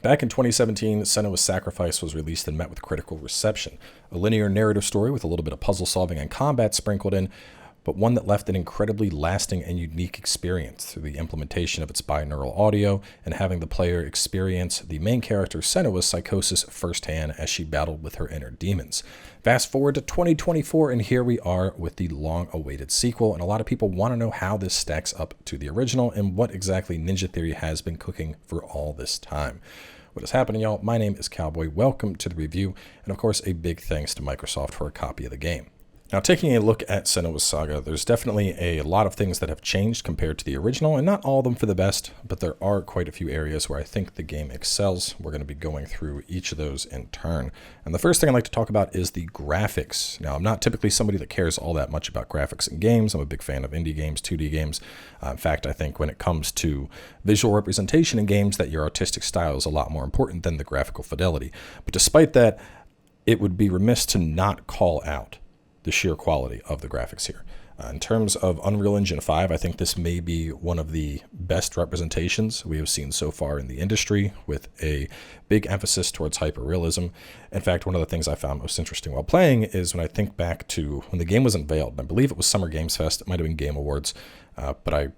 Back in 2017, Senua's Sacrifice was released and met with critical reception. A linear narrative story with a little bit of puzzle solving and combat sprinkled in, but one that left an incredibly lasting and unique experience through the implementation of its binaural audio and having the player experience the main character Senua's psychosis firsthand as she battled with her inner demons. Fast forward to 2024, and here we are with the long-awaited sequel, and a lot of people want to know how this stacks up to the original and what exactly Ninja Theory has been cooking for all this time. What is happening, y'all? My name is Cowboy. Welcome to the review, and of course, a big thanks to Microsoft for a copy of the game. Now, taking a look at Senua's Saga, there's definitely a lot of things that have changed compared to the original, and not all of them for the best, but there are quite a few areas where I think the game excels. We're going to be going through each of those in turn. And the first thing I'd like to talk about is the graphics. Now, I'm not typically somebody that cares all that much about graphics in games. I'm a big fan of indie games, 2D games. In fact, I think when it comes to visual representation in games, that your artistic style is a lot more important than the graphical fidelity. But despite that, it would be remiss to not call out the sheer quality of the graphics here. In terms of Unreal Engine 5, I think this may be one of the best representations we have seen so far in the industry, with a big emphasis towards hyperrealism. In fact, one of the things I found most interesting while playing is when I think back to when the game was unveiled, and I believe it was Summer Games Fest, it might have been Game Awards, but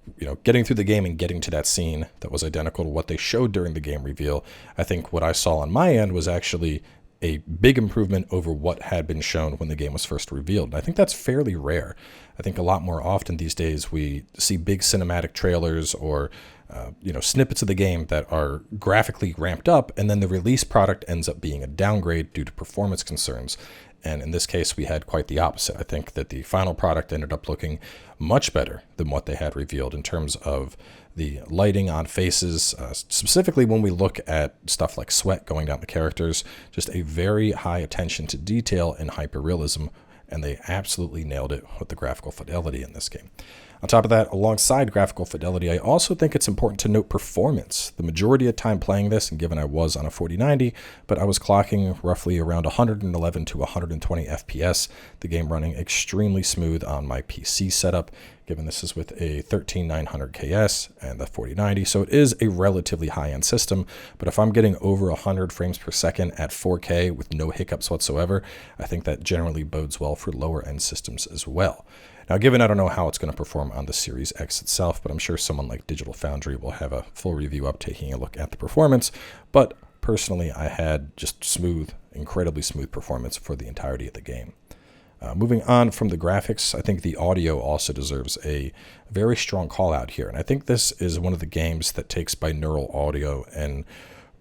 getting through the game and getting to that scene that was identical to what they showed during the game reveal, I think what I saw on my end was actually a big improvement over what had been shown when the game was first revealed. And I think that's fairly rare. I think a lot more often these days we see big cinematic trailers or snippets of the game that are graphically ramped up, and then the release product ends up being a downgrade due to performance concerns. And in this case, we had quite the opposite. I think that the final product ended up looking much better than what they had revealed in terms of the lighting on faces, specifically when we look at stuff like sweat going down the characters, just a very high attention to detail and hyperrealism, and they absolutely nailed it with the graphical fidelity in this game. On top of that, alongside graphical fidelity, I also think it's important to note performance. The majority of time playing this, and given I was on a 4090, but I was clocking roughly around 111 to 120 FPS, the game running extremely smooth on my PC setup, given this is with a 13900 KS and the 4090, so it is a relatively high-end system, but if I'm getting over 100 frames per second at 4K with no hiccups whatsoever, I think that generally bodes well for lower-end systems as well. Now, given I don't know how it's going to perform on the Series X itself, but I'm sure someone like Digital Foundry will have a full review up taking a look at the performance, but personally, I had just smooth, incredibly smooth performance for the entirety of the game. Moving on from the graphics, I think the audio also deserves a very strong call out here. And I think this is one of the games that takes binaural audio and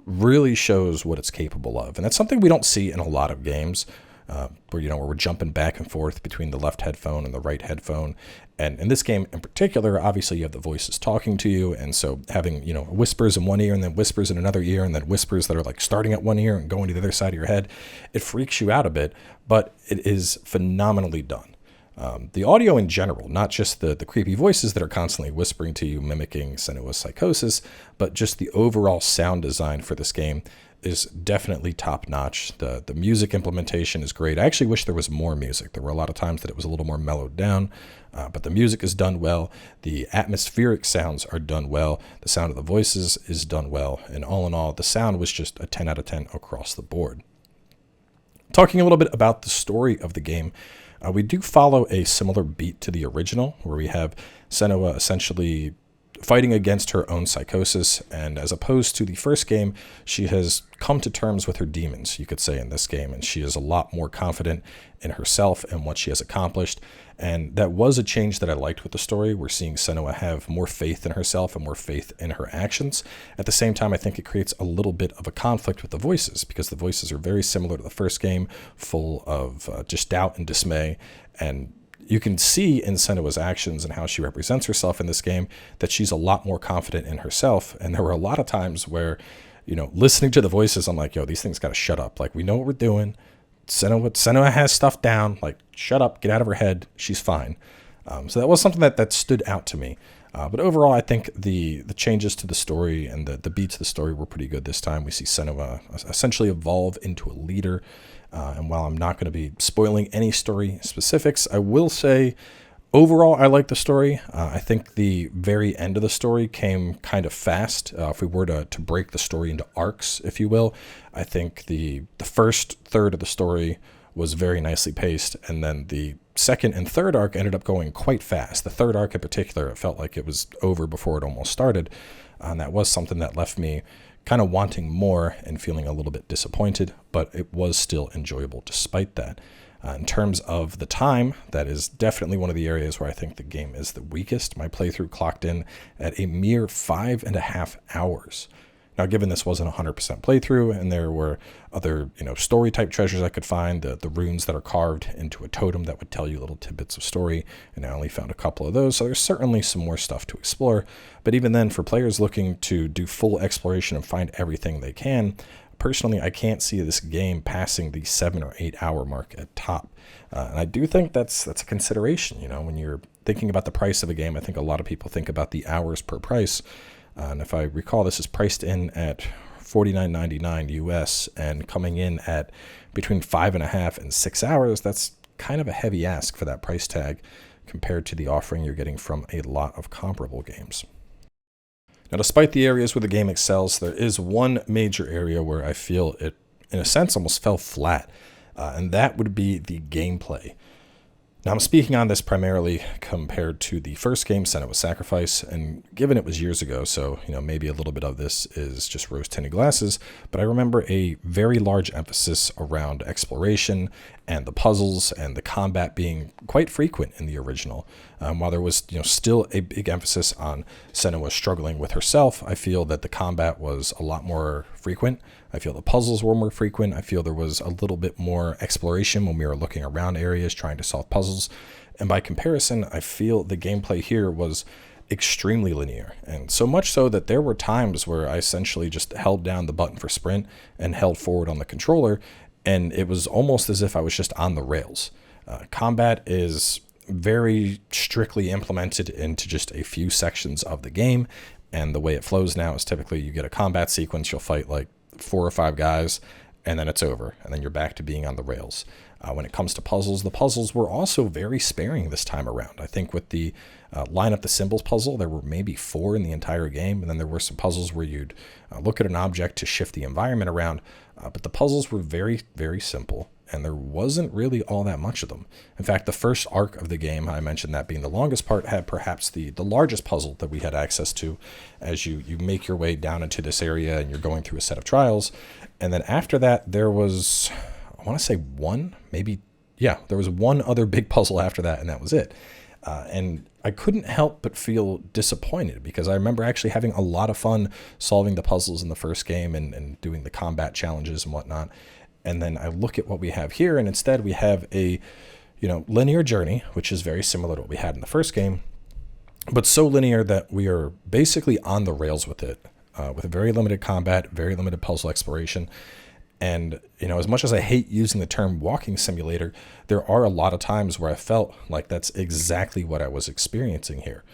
really shows what it's capable of. And that's something we don't see in a lot of games, where we're jumping back and forth between the left headphone and the right headphone. And in this game in particular, obviously you have the voices talking to you, and so having whispers in one ear and then whispers in another ear and then whispers that are like starting at one ear and going to the other side of your head, it freaks you out a bit, but it is phenomenally done. The audio in general, not just the creepy voices that are constantly whispering to you, mimicking Senua's psychosis, but just the overall sound design for this game is definitely top-notch. The music implementation is great. I actually wish there was more music. There were a lot of times that it was a little more mellowed down, but the music is done well. The atmospheric sounds are done well. The sound of the voices is done well. And all in all, the sound was just a 10 out of 10 across the board. Talking a little bit about the story of the game, we do follow a similar beat to the original, where we have Senua essentially fighting against her own psychosis, and as opposed to the first game, she has come to terms with her demons, you could say, in this game, and she is a lot more confident in herself and what she has accomplished, and that was a change that I liked with the story. We're seeing Senua have more faith in herself and more faith in her actions. At the same time, I think it creates a little bit of a conflict with the voices, because the voices are very similar to the first game, full of just doubt and dismay, and you can see in Senua's actions and how she represents herself in this game that she's a lot more confident in herself. And there were a lot of times where, listening to the voices, I'm like, yo, these things got to shut up. Like, we know what we're doing. Senua has stuff down. Like, shut up, get out of her head. She's fine. So that was something that stood out to me. But overall, I think the changes to the story and the beats of the story were pretty good this time. We see Senua essentially evolve into a leader. And while I'm not going to be spoiling any story specifics, I will say Overall, I like the story. I think the very end of the story came kind of fast. If we were to break the story into arcs, if you will, I think the first third of the story was very nicely paced, and then the second and third arc ended up going quite fast. The third arc in particular, it felt like it was over before it almost started, and that was something that left me kind of wanting more and feeling a little bit disappointed, but it was still enjoyable despite that. In terms of the time, that is definitely one of the areas where I think the game is the weakest. My playthrough clocked in at a mere 5.5 hours. Now, given this wasn't a 100% playthrough, and there were other, story type treasures I could find, the runes that are carved into a totem that would tell you little tidbits of story, and I only found a couple of those, so there's certainly some more stuff to explore. But even then, for players looking to do full exploration and find everything they can, personally, I can't see this game passing the 7 or 8 hour mark at top. And I do think that's a consideration. When you're thinking about the price of a game, I think a lot of people think about the hours per price. And if I recall, this is priced in at $49.99 US and coming in at between 5.5 and 6 hours. That's kind of a heavy ask for that price tag compared to the offering you're getting from a lot of comparable games. Now, despite the areas where the game excels, there is one major area where I feel it, in a sense, almost fell flat, and that would be the gameplay. Now, I'm speaking on this primarily compared to the first game, Senua Sacrifice, and given it was years ago, so maybe a little bit of this is just rose-tinted glasses, but I remember a very large emphasis around exploration and the puzzles and the combat being quite frequent in the original. While there was still a big emphasis on Senua struggling with herself, I feel that the combat was a lot more frequent. I feel the puzzles were more frequent. I feel there was a little bit more exploration when we were looking around areas trying to solve puzzles. And by comparison, I feel the gameplay here was extremely linear, and so much so that there were times where I essentially just held down the button for sprint and held forward on the controller, and it was almost as if I was just on the rails. Combat is very strictly implemented into just a few sections of the game, and the way it flows now is typically you get a combat sequence, you'll fight like 4 or 5 guys, and then it's over, and then you're back to being on the rails. When it comes to puzzles, the puzzles were also very sparing this time around. I think with the line up the symbols puzzle, there were maybe 4 in the entire game, and then there were some puzzles where you'd look at an object to shift the environment around, but the puzzles were very, very simple, and there wasn't really all that much of them. In fact, the first arc of the game, I mentioned that being the longest part, had perhaps the largest puzzle that we had access to as you make your way down into this area and you're going through a set of trials. And then after that, there was, I want to say there was one other big puzzle after that, and that was it. And I couldn't help but feel disappointed because I remember actually having a lot of fun solving the puzzles in the first game and doing the combat challenges and whatnot. And then I look at what we have here, and instead we have a linear journey, which is very similar to what we had in the first game, but so linear that we are basically on the rails with it, with a very limited combat, very limited puzzle exploration. And, as much as I hate using the term walking simulator, there are a lot of times where I felt like that's exactly what I was experiencing here.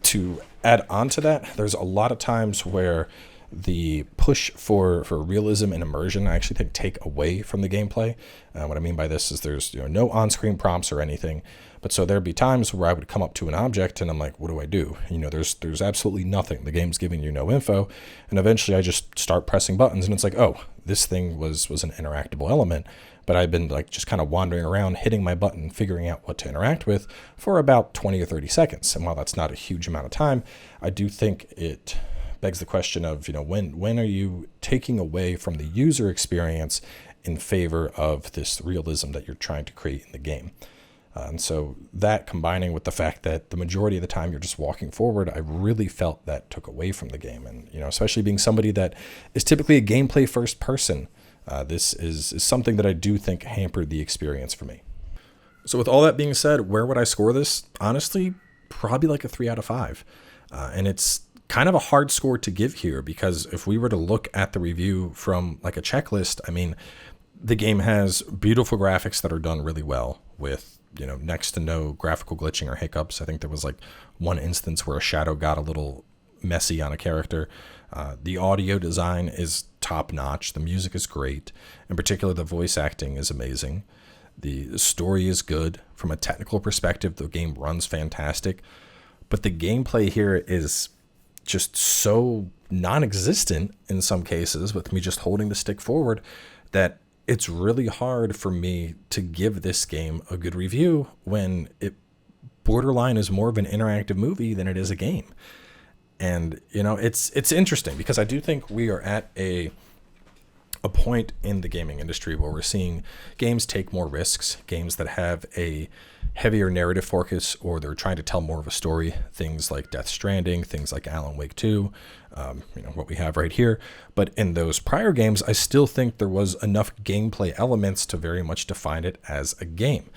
To add on to that, there's a lot of times where the push for realism and immersion I actually think take away from the gameplay. What I mean by this is there's no on-screen prompts or anything, but so there'd be times where I would come up to an object and I'm like, what do I do? There's absolutely nothing. The game's giving you no info, and eventually I just start pressing buttons and it's like, oh, this thing was an interactable element, but I've been like just kind of wandering around, hitting my button, figuring out what to interact with for about 20 or 30 seconds. And while that's not a huge amount of time, I do think it begs the question of, when are you taking away from the user experience in favor of this realism that you're trying to create in the game? And so that, combining with the fact that the majority of the time you're just walking forward, I really felt that took away from the game. And, especially being somebody that is typically a gameplay first person, this is something that I do think hampered the experience for me. So with all that being said, where would I score this? Honestly, probably like a 3 out of 5. And it's kind of a hard score to give here because if we were to look at the review from like a checklist, I mean, the game has beautiful graphics that are done really well with, next to no graphical glitching or hiccups. I think there was like one instance where a shadow got a little messy on a character. The audio design is top notch. The music is great. In particular, the voice acting is amazing. The story is good. From a technical perspective, the game runs fantastic. But the gameplay here is just so non-existent in some cases, with me just holding the stick forward, that it's really hard for me to give this game a good review when it borderline is more of an interactive movie than it is a game. And, you know, it's interesting because I do think we are at a point in the gaming industry where we're seeing games take more risks, games that have a heavier narrative focus, or they're trying to tell more of a story. Things like Death Stranding, things like Alan Wake 2, what we have right here. But in those prior games, I still think there was enough gameplay elements to very much define it as a game.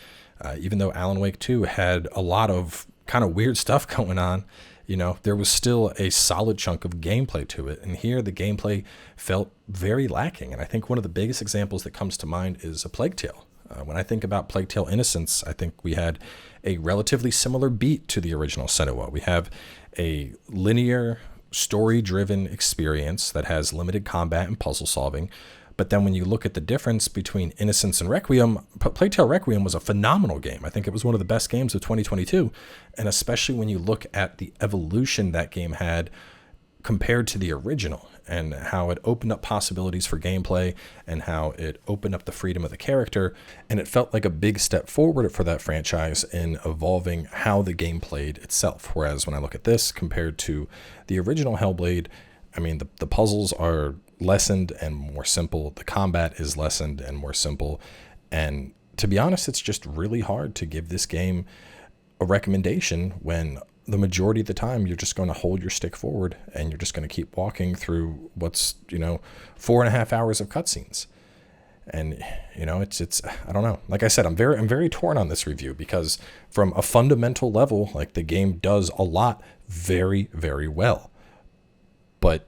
Even though Alan Wake 2 had a lot of kind of weird stuff going on, you know, there was still a solid chunk of gameplay to it. And here the gameplay felt very lacking. And I think one of the biggest examples that comes to mind is A Plague Tale. When I think about Plague Tale Innocence, I think we had a relatively similar beat to the original Senua. We have a linear, story-driven experience that has limited combat and puzzle solving. But then when you look at the difference between Innocence and Requiem, Plague Tale Requiem was a phenomenal game. I think it was one of the best games of 2022. And especially when you look at the evolution that game had compared to the original, and how it opened up possibilities for gameplay, and how it opened up the freedom of the character. And it felt like a big step forward for that franchise in evolving how the game played itself. Whereas when I look at this compared to the original Hellblade, I mean, the puzzles are lessened and more simple. The combat is lessened and more simple. And to be honest, it's just really hard to give this game a recommendation when the majority of the time you're just going to hold your stick forward and you're just going to keep walking through what's, 4.5 hours of cutscenes. And, it's I don't know. Like I said, I'm very torn on this review because from a fundamental level, like, the game does a lot very, very well. But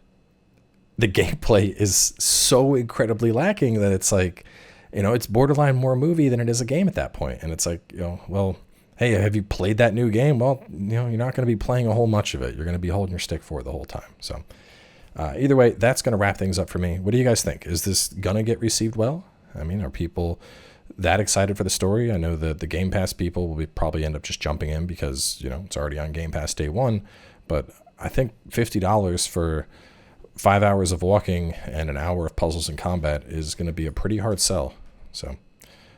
the gameplay is so incredibly lacking that it's like, it's borderline more a movie than it is a game at that point. And it's like, well, hey, have you played that new game? Well, you're not going to be playing a whole much of it. You're going to be holding your stick forward the whole time. So either way, that's going to wrap things up for me. What do you guys think? Is this going to get received well? I mean, are people that excited for the story? I know that the Game Pass people will probably end up just jumping in because, it's already on Game Pass day one. But I think $50 for 5 hours of walking and an hour of puzzles and combat is going to be a pretty hard sell. So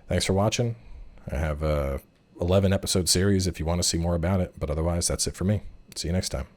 thanks for watching. I have a 11 episode series if you want to see more about it, but otherwise that's it for me. See you next time.